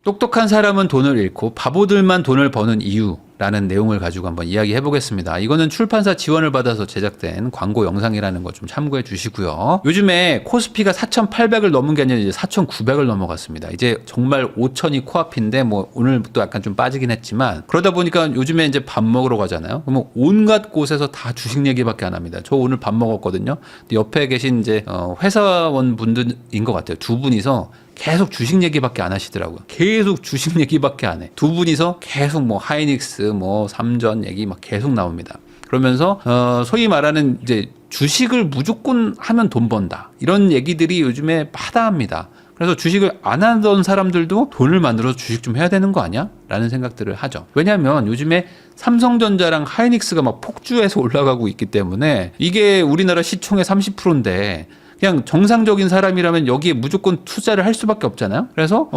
똑똑한 사람은 돈을 잃고 바보들만 돈을 버는 이유라는 내용을 가지고 한번 이야기해 보겠습니다. 이거는 출판사 지원을 받아서 제작된 광고 영상이라는 거 좀 참고해 주시고요. 요즘에 코스피가 4,800을 넘은 게 아니라 이제 4,900을 넘어갔습니다. 이제 정말 5,000이 코앞인데 뭐 오늘 또 약간 좀 빠지긴 했지만 그러다 보니까 요즘에 이제 밥 먹으러 가잖아요. 그러면 온갖 곳에서 다 주식 얘기밖에 안 합니다. 저 오늘 밥 먹었거든요. 근데 옆에 계신 이제 회사원 분들인 것 같아요. 두 분이서 계속 주식 얘기밖에 안 하시더라고요. 계속 주식 얘기밖에 안 해. 두 분이서 계속 뭐 하이닉스, 뭐 삼전 얘기 막 계속 나옵니다. 그러면서 소위 말하는 이제 주식을 무조건 하면 돈 번다. 이런 얘기들이 요즘에 마다합니다. 그래서 주식을 안 하던 사람들도 돈을 만들어서 주식 좀 해야 되는 거 아니야? 라는 생각들을 하죠. 왜냐하면 요즘에 삼성전자랑 하이닉스가 막 폭주해서 올라가고 있기 때문에 이게 우리나라 시총의 30%인데 그냥 정상적인 사람이라면 여기에 무조건 투자를 할 수밖에 없잖아요. 그래서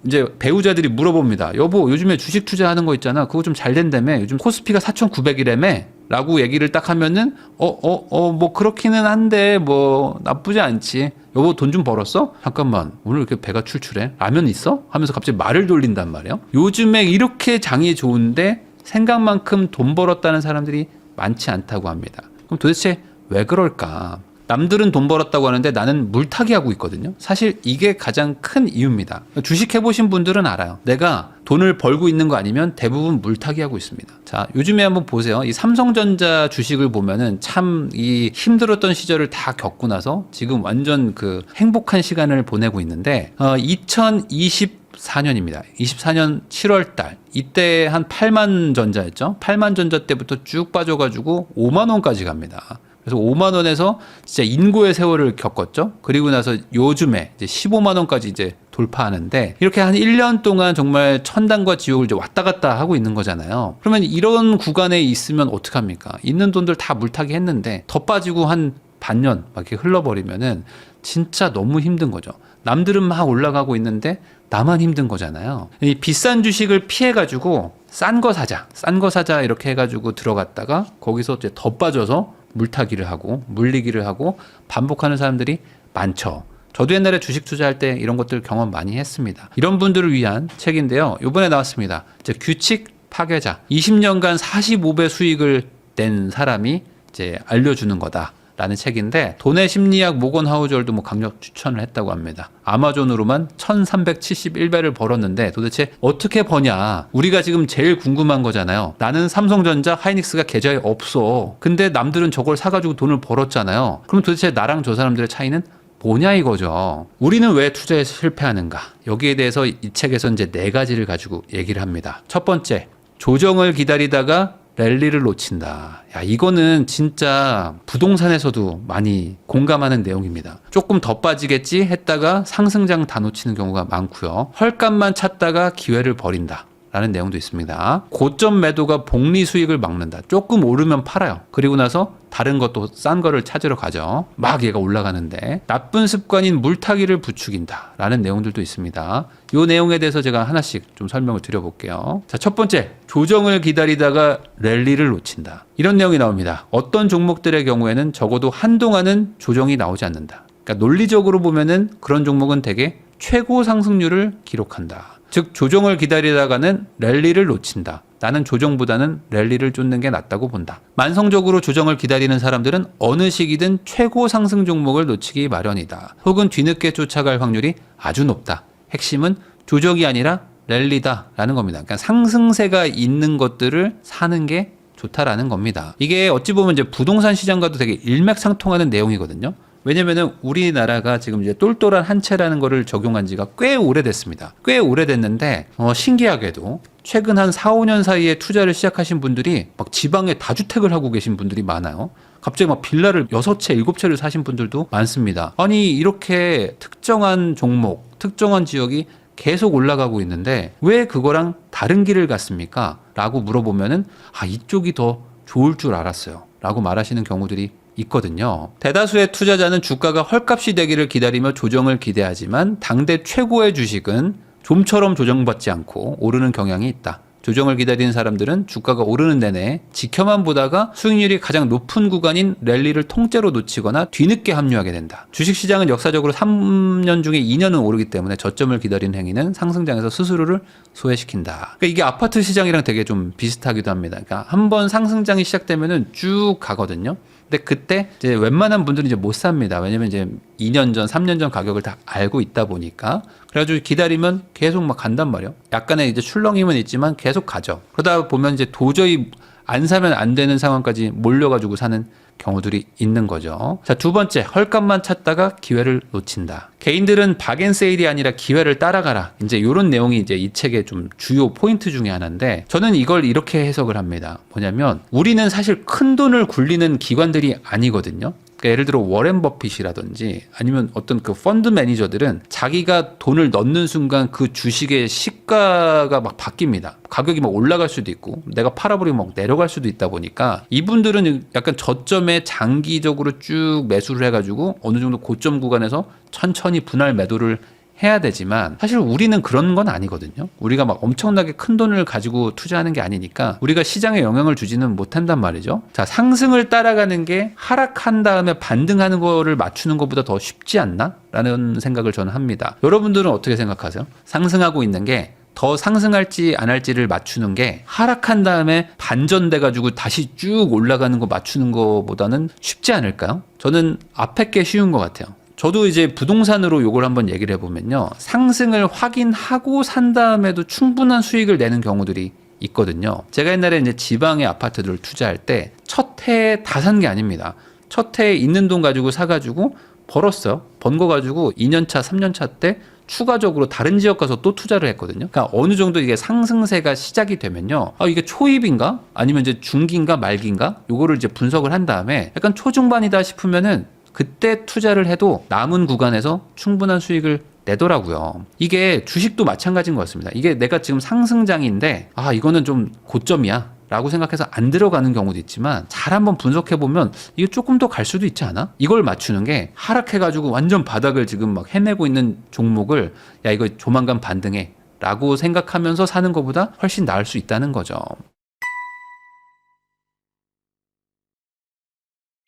이제 배우자들이 물어봅니다. 여보, 요즘에 주식 투자하는 거 있잖아. 그거 좀 잘 된다며. 요즘 코스피가 4,900이라며. 라고 얘기를 딱 하면은 뭐 그렇기는 한데 뭐 나쁘지 않지. 여보, 돈 좀 벌었어? 잠깐만, 오늘 이렇게 배가 출출해? 라면 있어? 하면서 갑자기 말을 돌린단 말이에요. 요즘에 이렇게 장이 좋은데 생각만큼 돈 벌었다는 사람들이 많지 않다고 합니다. 그럼 도대체 왜 그럴까? 남들은 돈 벌었다고 하는데 나는 물타기 하고 있거든요. 사실 이게 가장 큰 이유입니다. 주식 해보신 분들은 알아요. 내가 돈을 벌고 있는 거 아니면 대부분 물타기 하고 있습니다. 자, 요즘에 한번 보세요. 이 삼성전자 주식을 보면은 참 이 힘들었던 시절을 다 겪고 나서 지금 완전 그 행복한 시간을 보내고 있는데 2024년입니다. 24년 7월 달. 이때 한 8만 전자였죠. 8만 전자 때부터 쭉 빠져가지고 5만 원까지 갑니다. 그래서 5만 원에서 진짜 인고의 세월을 겪었죠. 그리고 나서 요즘에 이제 15만 원까지 이제 돌파하는데 이렇게 한 1년 동안 정말 천당과 지옥을 이제 왔다 갔다 하고 있는 거잖아요. 그러면 이런 구간에 있으면 어떡합니까? 있는 돈들 다 물타기 했는데 더 빠지고 한 반년 막 이렇게 흘러버리면은 진짜 너무 힘든 거죠. 남들은 막 올라가고 있는데 나만 힘든 거잖아요. 이 비싼 주식을 피해가지고 싼 거 사자 이렇게 해가지고 들어갔다가 거기서 이제 더 빠져서 물타기를 하고 물리기를 하고 반복하는 사람들이 많죠. 저도 옛날에 주식 투자할 때 이런 것들 경험 많이 했습니다. 이런 분들을 위한 책인데요. 이번에 나왔습니다. 이제 규칙 파괴자. 20년간 45배 수익을 낸 사람이 이제 알려주는 거다. 라는 책인데 돈의 심리학 모건 하우절도 뭐 강력 추천을 했다고 합니다. 아마존으로만 1371배를 벌었는데 도대체 어떻게 버냐. 우리가 지금 제일 궁금한 거잖아요. 나는 삼성전자 하이닉스가 계좌에 없어. 근데 남들은 저걸 사가지고 돈을 벌었잖아요. 그럼 도대체 나랑 저 사람들의 차이는 뭐냐 이거죠. 우리는 왜 투자에 실패하는가. 여기에 대해서 이 책에서 이제 4가지를 가지고 얘기를 합니다. 첫 번째, 조정을 기다리다가 랠리를 놓친다. 야, 이거는 진짜 부동산에서도 많이 공감하는 내용입니다. 조금 더 빠지겠지 했다가 상승장 다 놓치는 경우가 많고요. 헐값만 찾다가 기회를 버린다. 라는 내용도 있습니다. 고점 매도가 복리 수익을 막는다. 조금 오르면 팔아요. 그리고 나서 다른 것도 싼 거를 찾으러 가죠. 막 얘가 올라가는데 나쁜 습관인 물타기를 부추긴다. 라는 내용들도 있습니다. 이 내용에 대해서 제가 하나씩 좀 설명을 드려볼게요. 자, 첫 번째, 조정을 기다리다가 랠리를 놓친다. 이런 내용이 나옵니다. 어떤 종목들의 경우에는 적어도 한동안은 조정이 나오지 않는다. 그러니까 논리적으로 보면은 그런 종목은 대개 최고 상승률을 기록한다. 즉 조정을 기다리다가는 랠리를 놓친다. 나는 조정보다는 랠리를 쫓는 게 낫다고 본다. 만성적으로 조정을 기다리는 사람들은 어느 시기든 최고 상승 종목을 놓치기 마련이다. 혹은 뒤늦게 쫓아갈 확률이 아주 높다. 핵심은 조정이 아니라 랠리다 라는 겁니다. 그러니까 상승세가 있는 것들을 사는 게 좋다라는 겁니다. 이게 어찌 보면 이제 부동산 시장과도 되게 일맥상통하는 내용이거든요. 왜냐면은 우리나라가 지금 이제 똘똘한 한 채라는 거를 적용한 지가 꽤 오래됐습니다. 꽤 오래됐는데 신기하게도 최근 한 4, 5년 사이에 투자를 시작하신 분들이 막 지방에 다주택을 하고 계신 분들이 많아요. 갑자기 막 빌라를 6채, 7채를 사신 분들도 많습니다. 아니 이렇게 특정한 종목, 특정한 지역이 계속 올라가고 있는데 왜 그거랑 다른 길을 갔습니까? 라고 물어보면은 이쪽이 더 좋을 줄 알았어요. 라고 말하시는 경우들이 있거든요. 대다수의 투자자는 주가가 헐값이 되기를 기다리며 조정을 기대하지만 당대 최고의 주식은 좀처럼 조정받지 않고 오르는 경향이 있다. 조정을 기다리는 사람들은 주가가 오르는 내내 지켜만 보다가 수익률이 가장 높은 구간인 랠리를 통째로 놓치거나 뒤늦게 합류하게 된다. 주식시장은 역사적으로 3년 중에 2년은 오르기 때문에 저점을 기다리는 행위는 상승장에서 스스로를 소외시킨다. 그러니까 이게 아파트 시장이랑 되게 좀 비슷하기도 합니다. 그러니까 한번 상승장이 시작되면은 쭉 가거든요. 근데 그때 이제 웬만한 분들은 이제 못 삽니다. 왜냐면 이제 2년 전, 3년 전 가격을 다 알고 있다 보니까. 그래가지고 기다리면 계속 막 간단 말이에요. 약간의 이제 출렁임은 있지만 계속 가죠. 그러다 보면 이제 도저히 안 사면 안 되는 상황까지 몰려가지고 사는 경우들이 있는 거죠. 자, 두 번째, 헐값만 찾다가 기회를 놓친다. 개인들은 박앤세일이 아니라 기회를 따라가라. 이제 이런 내용이 이제 이 책의 좀 주요 포인트 중에 하나인데, 저는 이걸 이렇게 해석을 합니다. 뭐냐면 우리는 사실 큰 돈을 굴리는 기관들이 아니거든요. 그러니까 예를 들어 워렌 버핏이라든지 아니면 어떤 그 펀드 매니저들은 자기가 돈을 넣는 순간 그 주식의 시가가 막 바뀝니다. 가격이 막 올라갈 수도 있고 내가 팔아버리면 막 내려갈 수도 있다 보니까 이분들은 약간 저점에 장기적으로 쭉 매수를 해가지고 어느 정도 고점 구간에서 천천히 분할 매도를 해야 되지만 사실 우리는 그런 건 아니거든요. 우리가 막 엄청나게 큰 돈을 가지고 투자하는 게 아니니까 우리가 시장에 영향을 주지는 못한단 말이죠. 자, 상승을 따라가는 게 하락한 다음에 반등하는 거를 맞추는 것보다 더 쉽지 않나? 라는 생각을 저는 합니다. 여러분들은 어떻게 생각하세요? 상승하고 있는 게 더 상승할지 안 할지를 맞추는 게 하락한 다음에 반전돼 가지고 다시 쭉 올라가는 거 맞추는 거보다는 쉽지 않을까요? 저는 앞에 게 쉬운 것 같아요. 저도 이제 부동산으로 요걸 한번 얘기를 해보면요. 상승을 확인하고 산 다음에도 충분한 수익을 내는 경우들이 있거든요. 제가 옛날에 이제 지방의 아파트들을 투자할 때 첫 해에 다 산 게 아닙니다. 첫 해에 있는 돈 가지고 사가지고 벌었어요. 번 거 가지고 2년차, 3년차 때 추가적으로 다른 지역 가서 또 투자를 했거든요. 그러니까 어느 정도 이게 상승세가 시작이 되면요. 이게 초입인가? 아니면 이제 중기인가 말기인가? 요거를 이제 분석을 한 다음에 약간 초중반이다 싶으면은 그때 투자를 해도 남은 구간에서 충분한 수익을 내더라고요. 이게 주식도 마찬가지인 것 같습니다. 이게 내가 지금 상승장인데 이거는 좀 고점이야 라고 생각해서 안 들어가는 경우도 있지만 잘 한번 분석해보면 이게 조금 더 갈 수도 있지 않아? 이걸 맞추는 게 하락해가지고 완전 바닥을 지금 막 헤매고 있는 종목을 야 이거 조만간 반등해 라고 생각하면서 사는 것보다 훨씬 나을 수 있다는 거죠.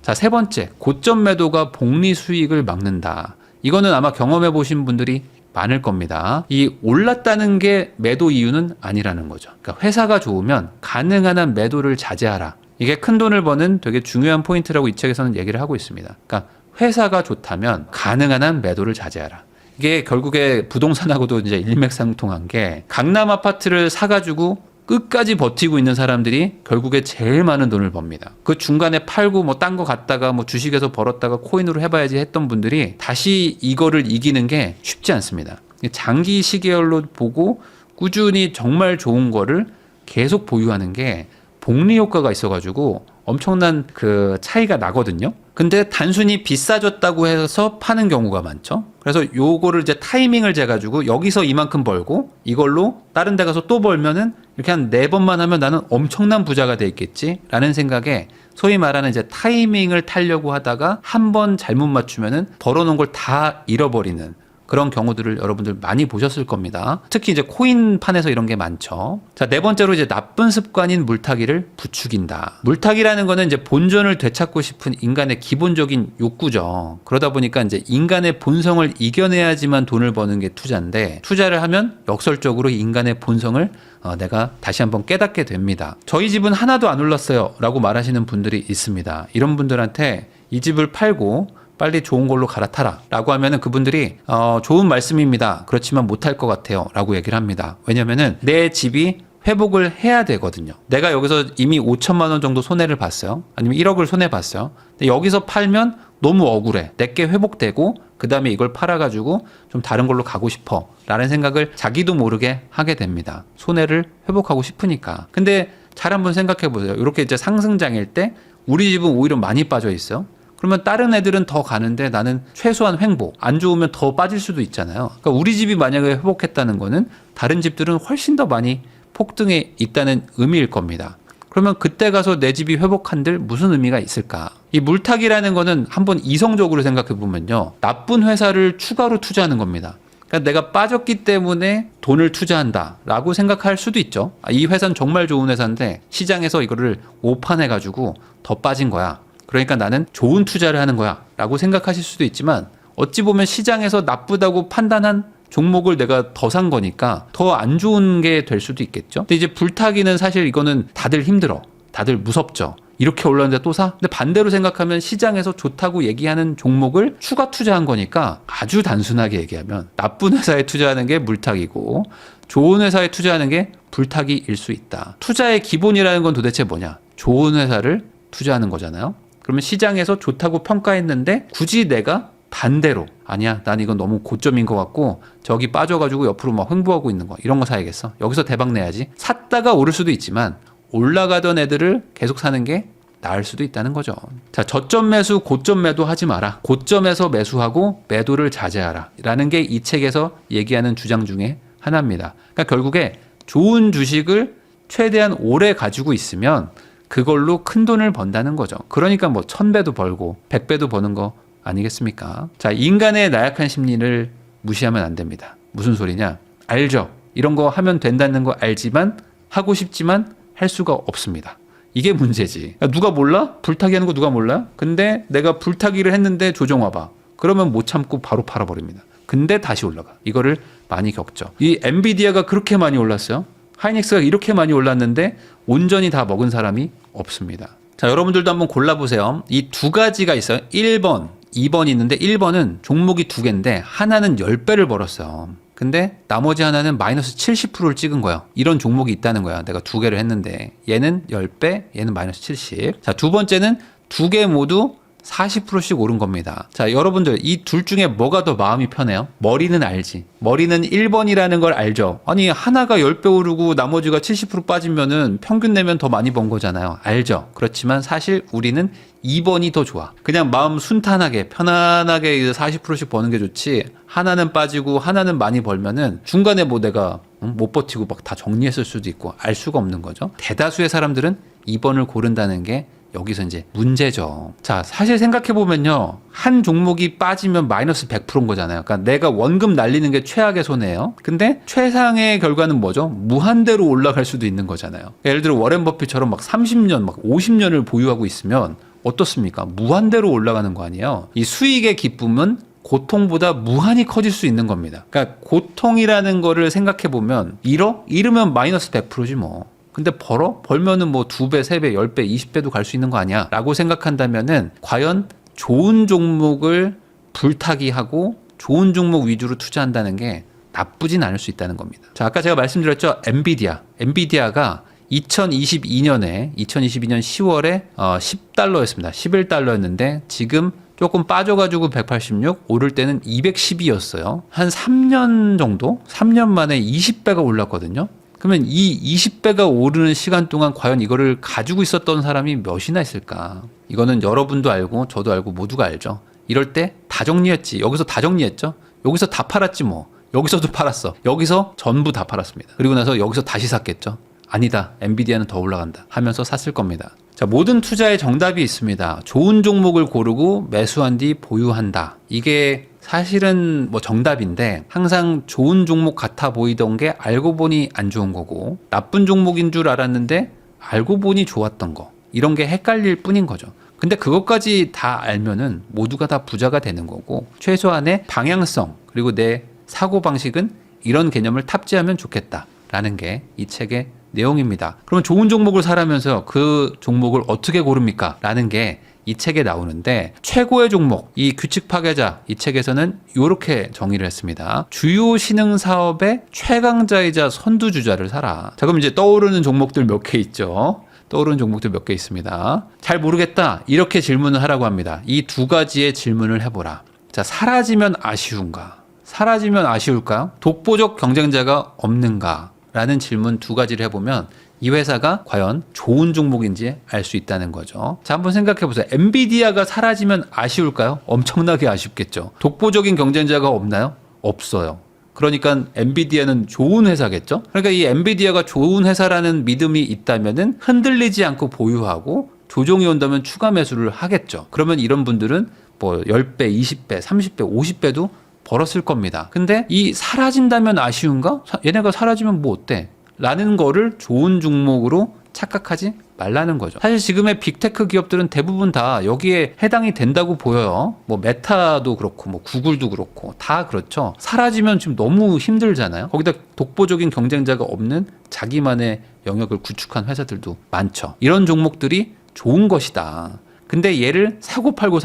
자, 세 번째, 고점 매도가 복리 수익을 막는다. 이거는 아마 경험해 보신 분들이 많을 겁니다. 이 올랐다는 게 매도 이유는 아니라는 거죠. 그러니까 회사가 좋으면 가능한 한 매도를 자제하라. 이게 큰 돈을 버는 되게 중요한 포인트라고 이 책에서는 얘기를 하고 있습니다. 그러니까 회사가 좋다면 가능한 한 매도를 자제하라. 이게 결국에 부동산하고도 이제 일맥상통한 게 강남 아파트를 사가지고 끝까지 버티고 있는 사람들이 결국에 제일 많은 돈을 법니다. 그 중간에 팔고 뭐 딴 거 갖다가 뭐 주식에서 벌었다가 코인으로 해봐야지 했던 분들이 다시 이거를 이기는 게 쉽지 않습니다. 장기 시계열로 보고 꾸준히 정말 좋은 거를 계속 보유하는 게 복리 효과가 있어가지고 엄청난 그 차이가 나거든요. 근데 단순히 비싸졌다고 해서 파는 경우가 많죠. 그래서 요거를 이제 타이밍을 재가지고 여기서 이만큼 벌고 이걸로 다른 데 가서 또 벌면은 이렇게 한 4번만 하면 나는 엄청난 부자가 돼 있겠지 라는 생각에 소위 말하는 이제 타이밍을 타려고 하다가 한 번 잘못 맞추면은 벌어놓은 걸 다 잃어버리는 그런 경우들을 여러분들 많이 보셨을 겁니다. 특히 이제 코인판에서 이런 게 많죠. 자, 네 번째로 이제 나쁜 습관인 물타기를 부추긴다. 물타기라는 거는 이제 본전을 되찾고 싶은 인간의 기본적인 욕구죠. 그러다 보니까 이제 인간의 본성을 이겨내야지만 돈을 버는 게 투자인데 투자를 하면 역설적으로 인간의 본성을 내가 다시 한번 깨닫게 됩니다. 저희 집은 하나도 안 올랐어요 라고 말하시는 분들이 있습니다. 이런 분들한테 이 집을 팔고 빨리 좋은 걸로 갈아타라 라고 하면은 그분들이 좋은 말씀입니다. 그렇지만 못할 것 같아요 라고 얘기를 합니다. 왜냐면은 내 집이 회복을 해야 되거든요. 내가 여기서 이미 5천만 원 정도 손해를 봤어요. 아니면 1억을 손해봤어요. 근데 여기서 팔면 너무 억울해. 내게 회복되고 그 다음에 이걸 팔아가지고 좀 다른 걸로 가고 싶어 라는 생각을 자기도 모르게 하게 됩니다. 손해를 회복하고 싶으니까. 근데 잘 한번 생각해 보세요. 이렇게 이제 상승장일 때 우리 집은 오히려 많이 빠져 있어요. 그러면 다른 애들은 더 가는데 나는 최소한 횡보, 안 좋으면 더 빠질 수도 있잖아요. 그러니까 우리 집이 만약에 회복했다는 거는 다른 집들은 훨씬 더 많이 폭등해 있다는 의미일 겁니다. 그러면 그때 가서 내 집이 회복한들 무슨 의미가 있을까? 이 물타기라는 거는 한번 이성적으로 생각해 보면요. 나쁜 회사를 추가로 투자하는 겁니다. 그러니까 내가 빠졌기 때문에 돈을 투자한다라고 생각할 수도 있죠. 이 회사는 정말 좋은 회사인데 시장에서 이거를 오판해가지고 더 빠진 거야. 그러니까 나는 좋은 투자를 하는 거야 라고 생각하실 수도 있지만 어찌 보면 시장에서 나쁘다고 판단한 종목을 내가 더 산 거니까 더 안 좋은 게 될 수도 있겠죠. 근데 이제 불타기는 사실 이거는 다들 힘들어. 다들 무섭죠. 이렇게 올랐는데 또 사? 근데 반대로 생각하면 시장에서 좋다고 얘기하는 종목을 추가 투자한 거니까 아주 단순하게 얘기하면 나쁜 회사에 투자하는 게 물타기고 좋은 회사에 투자하는 게 불타기일 수 있다. 투자의 기본이라는 건 도대체 뭐냐? 좋은 회사를 투자하는 거잖아요. 그러면 시장에서 좋다고 평가했는데 굳이 내가 반대로 아니야 난 이건 너무 고점인 것 같고 저기 빠져가지고 옆으로 막 횡보하고 있는 거 이런 거 사야겠어. 여기서 대박 내야지. 샀다가 오를 수도 있지만 올라가던 애들을 계속 사는 게 나을 수도 있다는 거죠. 자, 저점 매수, 고점 매도 하지 마라. 고점에서 매수하고 매도를 자제하라. 라는 게 이 책에서 얘기하는 주장 중에 하나입니다. 그러니까 결국에 좋은 주식을 최대한 오래 가지고 있으면 그걸로 큰 돈을 번다는 거죠. 그러니까 뭐 1000배도 벌고 100배도 버는 거 아니겠습니까? 자, 인간의 나약한 심리를 무시하면 안 됩니다. 무슨 소리냐? 알죠. 이런 거 하면 된다는 거 알지만 하고 싶지만 할 수가 없습니다. 이게 문제지. 누가 몰라? 불타기 하는 거 누가 몰라? 근데 내가 불타기를 했는데 조정 와봐. 그러면 못 참고 바로 팔아버립니다. 근데 다시 올라가. 이거를 많이 겪죠. 이 엔비디아가 그렇게 많이 올랐어요. 하이닉스가 이렇게 많이 올랐는데 온전히 다 먹은 사람이 없습니다. 자, 여러분들도 한번 골라보세요. 이 두 가지가 있어요. 1번, 2번이 있는데 1번은 종목이 두 개인데 하나는 10배를 벌었어요. 근데 나머지 하나는 마이너스 70%를 찍은 거예요. 이런 종목이 있다는 거야. 내가 두 개를 했는데 얘는 10배, 얘는 마이너스 70. 자, 두 번째는 두 개 모두 40%씩 오른 겁니다. 자, 여러분들 이 둘 중에 뭐가 더 마음이 편해요? 머리는 알지. 머리는 1번이라는 걸 알죠. 아니 하나가 10배 오르고 나머지가 70% 빠지면은 평균 내면 더 많이 번 거잖아요. 알죠. 그렇지만 사실 우리는 2번이 더 좋아. 그냥 마음 순탄하게 편안하게 40%씩 버는 게 좋지. 하나는 빠지고 하나는 많이 벌면은 중간에 뭐 내가 못 버티고 막 다 정리했을 수도 있고 알 수가 없는 거죠. 대다수의 사람들은 2번을 고른다는 게 여기서 이제 문제죠. 자, 사실 생각해보면요. 한 종목이 빠지면 마이너스 100%인 거잖아요. 그러니까 내가 원금 날리는 게 최악의 손해예요. 근데 최상의 결과는 뭐죠? 무한대로 올라갈 수도 있는 거잖아요. 예를 들어 워렌 버핏처럼 막 30년, 막 50년을 보유하고 있으면 어떻습니까? 무한대로 올라가는 거 아니에요. 이 수익의 기쁨은 고통보다 무한히 커질 수 있는 겁니다. 그러니까 고통이라는 거를 생각해보면 잃으면 마이너스 100%지 뭐. 근데 벌면은 뭐 2배, 3배, 10배, 20배도 갈 수 있는 거 아니야? 라고 생각한다면은 과연 좋은 종목을 불타기하고 좋은 종목 위주로 투자한다는 게 나쁘진 않을 수 있다는 겁니다. 자, 아까 제가 말씀드렸죠. 엔비디아가 2022년 10월에 10달러였습니다. 11달러였는데 지금 조금 빠져가지고 186, 오를 때는 210이었어요. 한 3년 정도? 3년 만에 20배가 올랐거든요. 그러면 이 20배가 오르는 시간 동안 과연 이거를 가지고 있었던 사람이 몇이나 있을까? 이거는 여러분도 알고 저도 알고 모두가 알죠. 이럴 때 다 정리했지. 여기서 다 정리했죠. 여기서 다 팔았지 뭐. 여기서도 팔았어. 여기서 전부 다 팔았습니다. 그리고 나서 여기서 다시 샀겠죠. 아니다. 엔비디아는 더 올라간다 하면서 샀을 겁니다. 자, 모든 투자에 정답이 있습니다. 좋은 종목을 고르고 매수한 뒤 보유한다. 이게 사실은 뭐 정답인데 항상 좋은 종목 같아 보이던 게 알고 보니 안 좋은 거고 나쁜 종목인 줄 알았는데 알고 보니 좋았던 거 이런 게 헷갈릴 뿐인 거죠. 근데 그것까지 다 알면은 모두가 다 부자가 되는 거고 최소한의 방향성 그리고 내 사고방식은 이런 개념을 탑재하면 좋겠다라는 게 이 책의 내용입니다. 그러면 좋은 종목을 사라면서 그 종목을 어떻게 고릅니까? 라는 게 이 책에 나오는데 최고의 종목, 이 규칙 파괴자 이 책에서는 이렇게 정의를 했습니다. 주요 신흥 사업의 최강자이자 선두주자를 사라. 자, 그럼 이제 떠오르는 종목들 몇 개 있죠. 떠오르는 종목들 몇 개 있습니다. 잘 모르겠다. 이렇게 질문을 하라고 합니다. 이 두 가지의 질문을 해보라. 자, 사라지면 아쉬운가? 사라지면 아쉬울까요? 독보적 경쟁자가 없는가? 라는 질문 두 가지를 해보면 이 회사가 과연 좋은 종목인지 알 수 있다는 거죠. 자, 한번 생각해 보세요. 엔비디아가 사라지면 아쉬울까요? 엄청나게 아쉽겠죠. 독보적인 경쟁자가 없나요? 없어요. 그러니까 엔비디아는 좋은 회사겠죠. 그러니까 이 엔비디아가 좋은 회사라는 믿음이 있다면은 흔들리지 않고 보유하고 조정이 온다면 추가 매수를 하겠죠. 그러면 이런 분들은 뭐 10배, 20배, 30배, 50배도 벌었을 겁니다. 근데 이 사라진다면 아쉬운가? 얘네가 사라지면 뭐 어때? 라는 거를 좋은 종목으로 착각하지 말라는 거죠. 사실 지금의 빅테크 기업들은 대부분 다 여기에 해당이 된다고 보여요. 뭐 메타도 그렇고 뭐 구글도 그렇고 다 그렇죠. 사라지면 지금 너무 힘들잖아요. 거기다 독보적인 경쟁자가 없는 자기만의 영역을 구축한 회사들도 많죠. 이런 종목들이 좋은 것이다. 근데 얘를 사고 팔고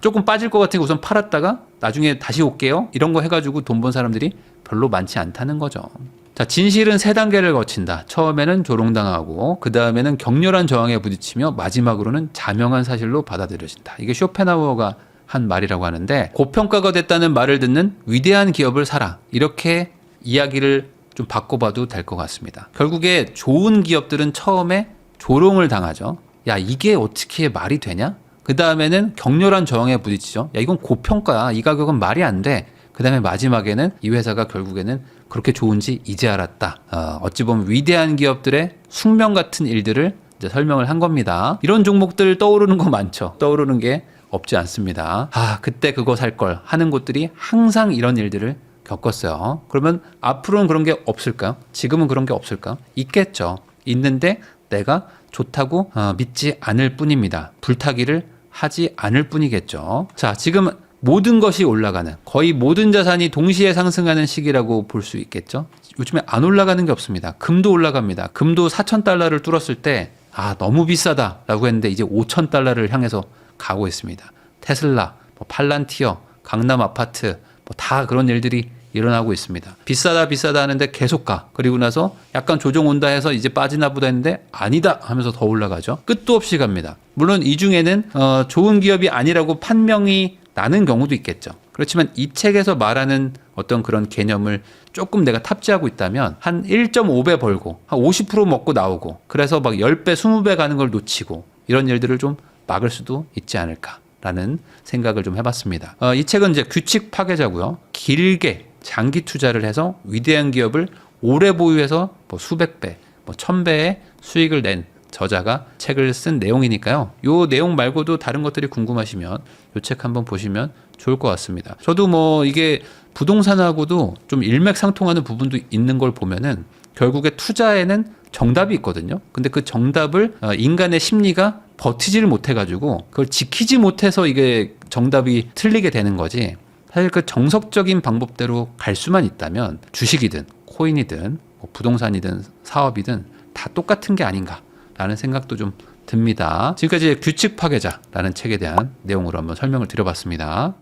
조금 빠질 것 같으니까 우선 팔았다가 나중에 다시 올게요 이런 거 해가지고 돈 번 사람들이 별로 많지 않다는 거죠. 자, 진실은 세 단계를 거친다. 처음에는 조롱당하고 그 다음에는 격렬한 저항에 부딪히며 마지막으로는 자명한 사실로 받아들여진다. 이게 쇼펜하우어가 한 말이라고 하는데, 고평가가 됐다는 말을 듣는 위대한 기업을 사라, 이렇게 이야기를 좀 바꿔봐도 될 것 같습니다. 결국에 좋은 기업들은 처음에 조롱을 당하죠. 야, 이게 어떻게 말이 되냐? 그 다음에는 격렬한 저항에 부딪히죠. 야, 이건 고평가야. 이 가격은 말이 안 돼. 그 다음에 마지막에는 이 회사가 결국에는 그렇게 좋은지 이제 알았다. 어찌 보면 위대한 기업들의 숙명 같은 일들을 이제 설명을 한 겁니다. 이런 종목들 떠오르는 거 많죠. 떠오르는 게 없지 않습니다. 그때 그거 살 걸 하는 곳들이 항상 이런 일들을 겪었어요. 그러면 앞으로는 그런 게 없을까요? 지금은 그런 게 없을까요? 있겠죠. 있는데 내가 좋다고 믿지 않을 뿐입니다. 불타기를 하지 않을 뿐이겠죠. 자, 지금 모든 것이 올라가는, 거의 모든 자산이 동시에 상승하는 시기라고 볼 수 있겠죠. 요즘에 안 올라가는 게 없습니다. 금도 올라갑니다. 금도 4,000달러를 뚫었을 때 너무 비싸다라고 했는데 이제 5,000달러를 향해서 가고 있습니다. 테슬라, 팔란티어, 강남 아파트 다 그런 일들이 일어나고 있습니다. 비싸다 하는데 계속 가. 그리고 나서 약간 조정 온다 해서 이제 빠지나 보다 했는데 아니다 하면서 더 올라가죠. 끝도 없이 갑니다. 물론 이 중에는 좋은 기업이 아니라고 판명이 나는 경우도 있겠죠. 그렇지만 이 책에서 말하는 어떤 그런 개념을 조금 내가 탑재하고 있다면 한 1.5배 벌고 한 50% 먹고 나오고, 그래서 막 10배, 20배 가는 걸 놓치고 이런 일들을 좀 막을 수도 있지 않을까라는 생각을 좀 해봤습니다. 이 책은 이제 규칙 파괴자고요. 길게 장기 투자를 해서 위대한 기업을 오래 보유해서 수백 배, 1000배의 수익을 낸 저자가 책을 쓴 내용이니까요. 요 내용 말고도 다른 것들이 궁금하시면 요 책 한번 보시면 좋을 것 같습니다. 저도 이게 부동산하고도 좀 일맥상통하는 부분도 있는 걸 보면은 결국에 투자에는 정답이 있거든요. 근데 그 정답을 인간의 심리가 버티지를 못해가지고 그걸 지키지 못해서 이게 정답이 틀리게 되는 거지. 사실 그 정석적인 방법대로 갈 수만 있다면 주식이든 코인이든 부동산이든 사업이든 다 똑같은 게 아닌가 라는 생각도 좀 듭니다. 지금까지 규칙 파괴자라는 책에 대한 내용으로 한번 설명을 드려봤습니다.